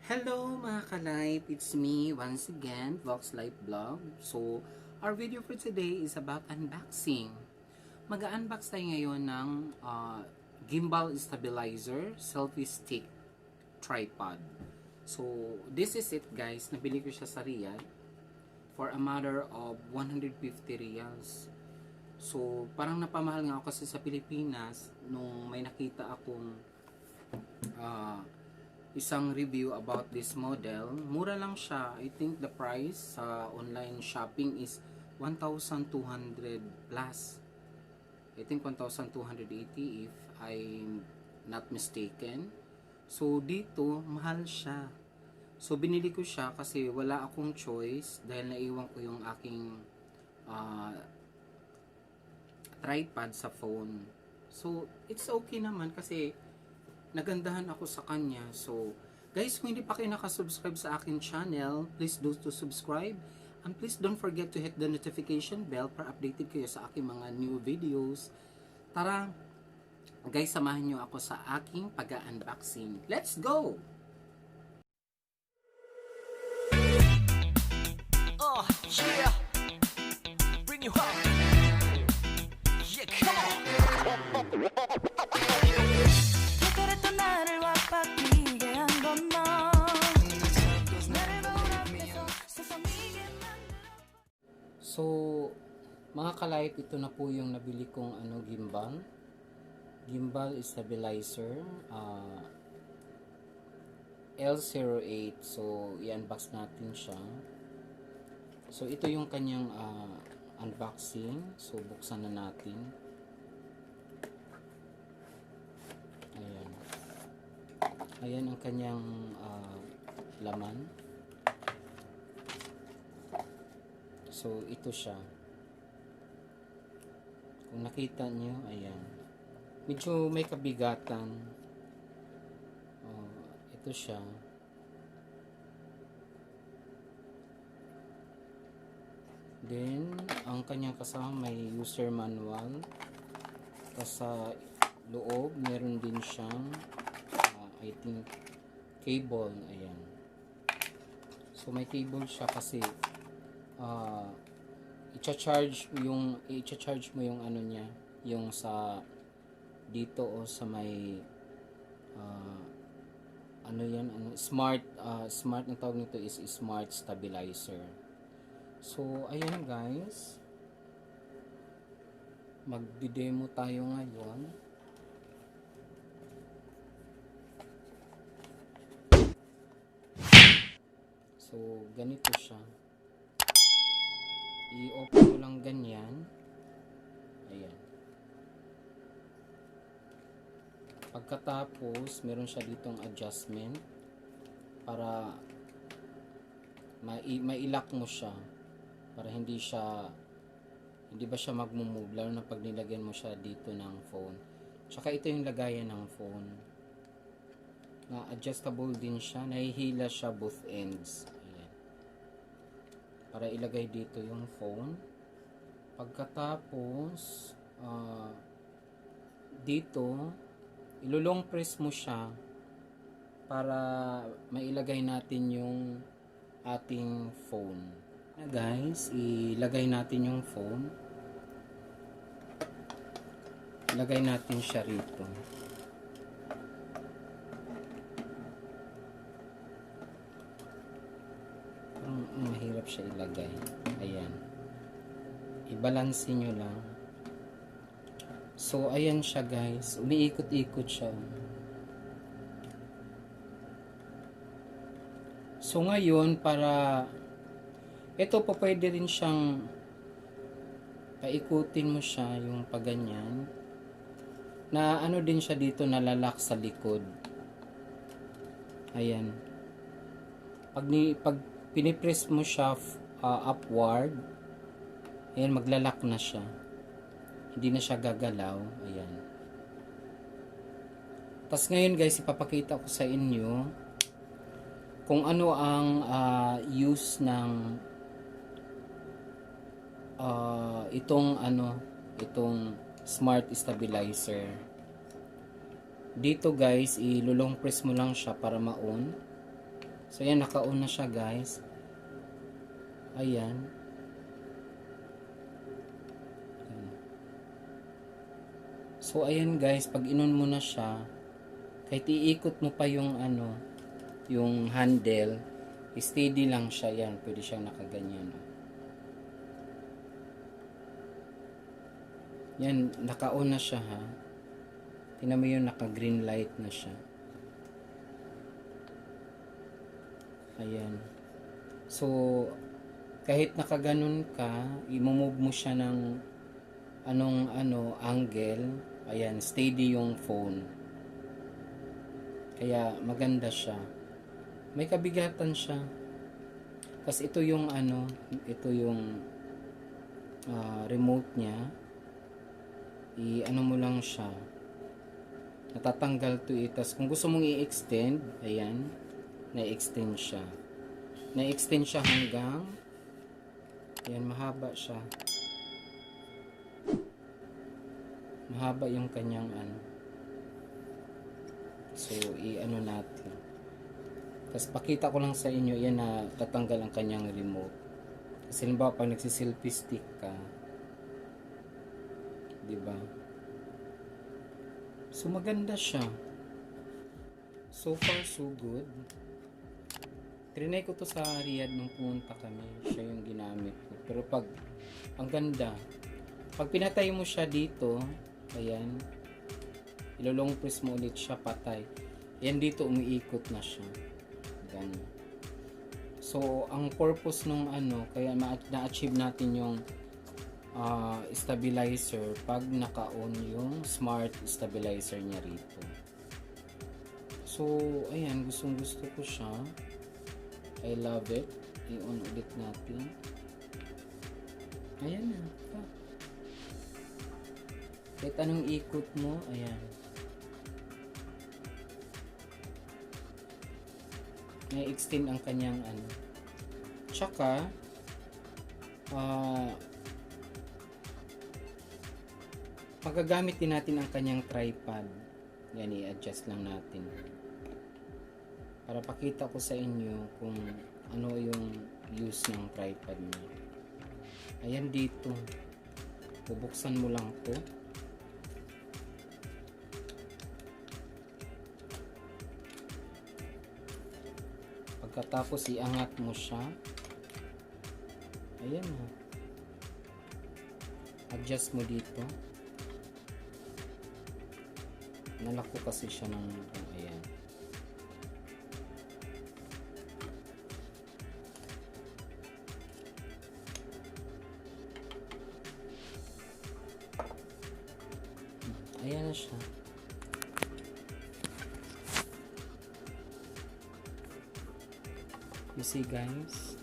Hello mga ka-life, it's me once again, Vox Life Vlog. So, our video for today is about unboxing. Mag-unbox tayo ngayon ng Gimbal stabilizer, selfie stick tripod. So, this is it guys, nabili ko siya sa Riyadh for a matter of 150 riyals. So, parang napamahal nga ako kasi sa Pilipinas nung may nakita akong isang review about this model. Mura lang siya. I think the price sa online shopping is 1,200 plus. I think 1,280 if I'm not mistaken. So dito, mahal siya. So binili ko siya kasi wala akong choice dahil naiwan ko yung aking tripod sa phone. So it's okay naman kasi nagandahan ako sa kanya. So, guys, kung hindi pa kayo nakasubscribe sa akin channel, please do to subscribe. And please don't forget to hit the notification bell para updated kayo sa aking mga new videos. Tara, guys, samahan nyo ako sa aking pag-unboxing. Let's go! Yeah. Bring you home. Yeah, come on. So, mga ka-life, ito na po yung nabili kong gimbal. Gimbal stabilizer, L08. So, i-unbox natin siya. So, ito yung kanyang unboxing. So, buksan na natin. Ayan. Ayan ang kanyang laman. So, ito siya. Kung nakita nyo, ayan. Medyo may kabigatan. Ito siya. Then, ang kanyang kasama may user manual. Tapos sa loob, meron din siyang, I think, cable. Ayan. So, may cable siya kasi i-charge mo yung ano niya, yung sa dito o sa may smart ang tawag nito is smart stabilizer. So ayan guys, magdi-demo tayo ngayon. So ganito siya. I-open mo lang ganyan. Ayan. Pagkatapos, meron siya ditong adjustment para mai-lock mo siya para hindi ba siya magmo-move lalo na pag nilagyan mo siya dito ng phone. Tsaka ito yung lagayan ng phone. Na adjustable din siya, nahihila siya both ends. Para ilagay dito yung phone. Pagkatapos dito ilulong press mo siya para mailagay natin yung ating phone. Guys, ilagay natin yung phone. Ilagay natin siya rito. Mahirap siya ilagay. Ayan. I-balance nyo lang. So, ayan siya guys. Umiikot-ikot siya. So, ngayon, para ito po pwede rin siyang paikutin mo siya, yung paganyan. Na ano din siya dito, nalalak sa likod. Ayan. Pag pinipress mo siya upward, ayan, maglalak na siya. Hindi na siya gagalaw. Ayan. Tapos ngayon guys, ipapakita ko sa inyo kung ano ang use ng itong smart stabilizer. Dito guys, ilulong press mo lang siya para ma-on. So yan, naka-on na siya guys. Ayan. So ayan guys, pag inon mo na siya, kahit iikot mo pa yung ano, yung handle, steady lang siya. Yan, pwede siyang nakaganyan. Yan, naka-on na siya ha. Tingnan mo yung naka-green light na siya. Ayan. So, kahit nakaganon ka, i-move mo siya ng angle. Ayan, steady yung phone. Kaya maganda siya. May kabigatan siya. Tapos ito yung remote niya. I-ano mo lang siya. Natatanggal to it. Tapos kung gusto mong i-extend, ayan, na-extend siya. Na-extend siya hanggang, ayan, mahaba siya. Mahaba yung kanyang So, i-ano natin. Tapos pakita ko lang sa inyo, yan na tatanggal ang kanyang remote. Kasi halimbawa pag nagsi-selfie stick ka, diba? So maganda siya. So far so good. Trinay ko to sa Riyadh nung pumunta kami. Siya yung ginamit ko. Pero pag ang ganda, pag pinatay mo siya dito, ayan, ilolong press mo ulit siya, patay. Yan dito umiikot na siya. Ganyan. So ang purpose nung kaya na-achieve natin yung stabilizer pag naka-on yung smart stabilizer niya rito. So ayan, gustong gusto ko siya. I love it. I-on ulit natin. Ayan na. Kahit anong ikot mo, ayan. Na-extend ang kanyang Tsaka magagamit din natin ang kanyang tripod. Yan, i-adjust lang natin. Para pakita ko sa inyo kung ano yung use ng tripod niya. Ayan dito. Bubuksan mo lang to. Pagkatapos iangat mo siya. Ayan ha. Adjust mo dito. Nalako kasi siya ng ayan. Ayan na siya. You see guys?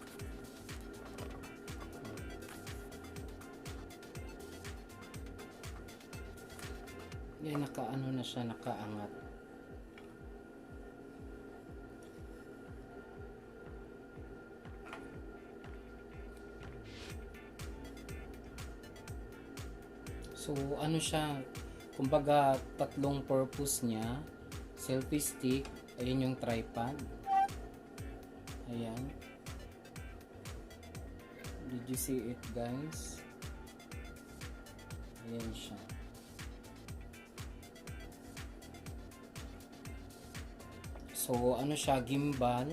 Yan, nakaano na siya, nakaangat. So ano siya, kumbaga tatlong purpose niya. Selfie stick, ayun yung tripod. Ayan. Did you see it guys? Ayan siya. So ano siya, gimbal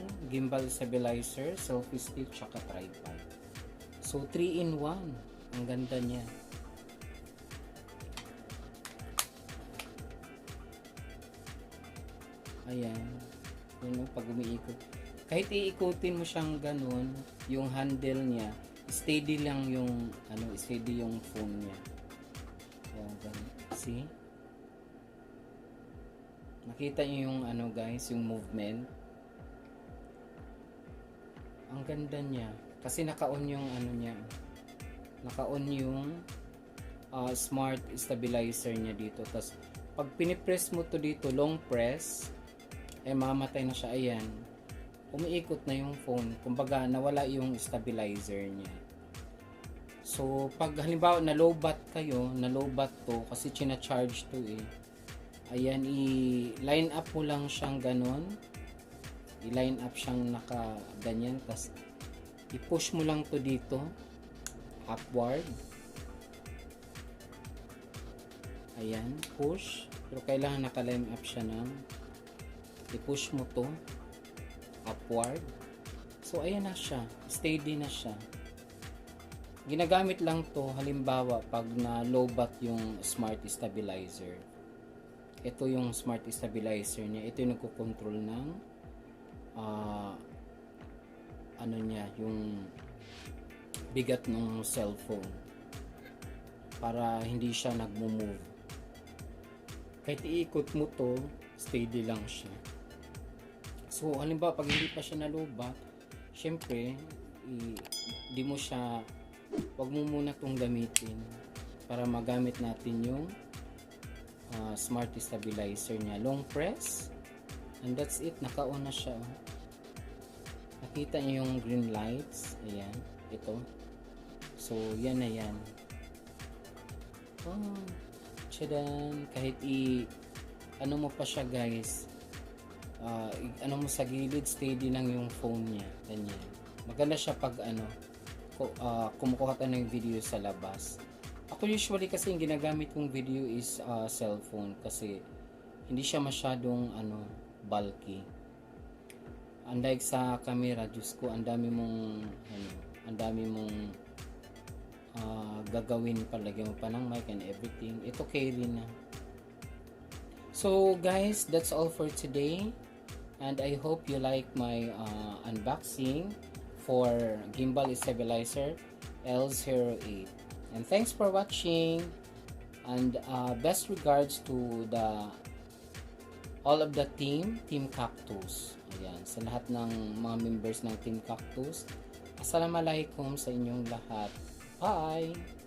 stabilizer, selfie stick, tsaka tripod. So 3-in-1. Ang ganda niya. Ayan. Yun, pag umiikot. Kahit iikutin mo siyang ganun, yung handle niya, steady lang yung steady yung phone niya. Oh, ganun. See? Nakita niyo yung guys, yung movement. Ang ganda niya. Kasi naka-on yung niya. Naka-on yung smart stabilizer niya dito. Tapos pag pinipress mo to dito, long press, mamatay na siya. Ayan. Umiikot na yung phone. Kumbaga, nawala yung stabilizer niya. So, pag halimbawa na-lowbat kayo, na-lowbat to, kasi china-charge to Ayan, i-line up mo lang siyang ganon. i-line up siyang naka ganyan, tas i-push mo lang to dito upward. Ayan, push. Pero kailangan naka-line up siya ng i-push mo to upward. So ayan na siya, steady na siya. Ginagamit lang to halimbawa pag na lowbat yung smart stabilizer. Ito yung smart stabilizer niya. Ito yung nagko-control ng ano niya, yung bigat ng cellphone para hindi siya nagmo-move. Kahit iikot mo to, steady lang siya. So halimbawa pag hindi pa siya nalobat, syempre di mo siya, wag mo muna itong gamitin para magamit natin yung smart stabilizer niya. Long press and that's it, naka-on na siya. Nakita niyo yung green lights, ayan, ito. So yan na yan. Oh, tsadan. Kahit ano mo pa siya guys, ano mo sa gilid, steady lang yung phone niya, ganyan. Maganda siya pag kumukuha ka ng video sa labas. Ako usually kasi yung ginagamit kong video is cellphone kasi hindi siya masyadong bulky. Unlike sa camera, Diyos ko, ang dami mong gagawin, palagyan mo pa ng mic and everything. Ito carry na. So guys, that's all for today, and I hope you like my unboxing for Gimbal stabilizer L08. And thanks for watching, and best regards to all of the team Cactus. Ayan, sa lahat ng mga members ng Team Cactus. Assalamualaikum sa inyong lahat. Bye!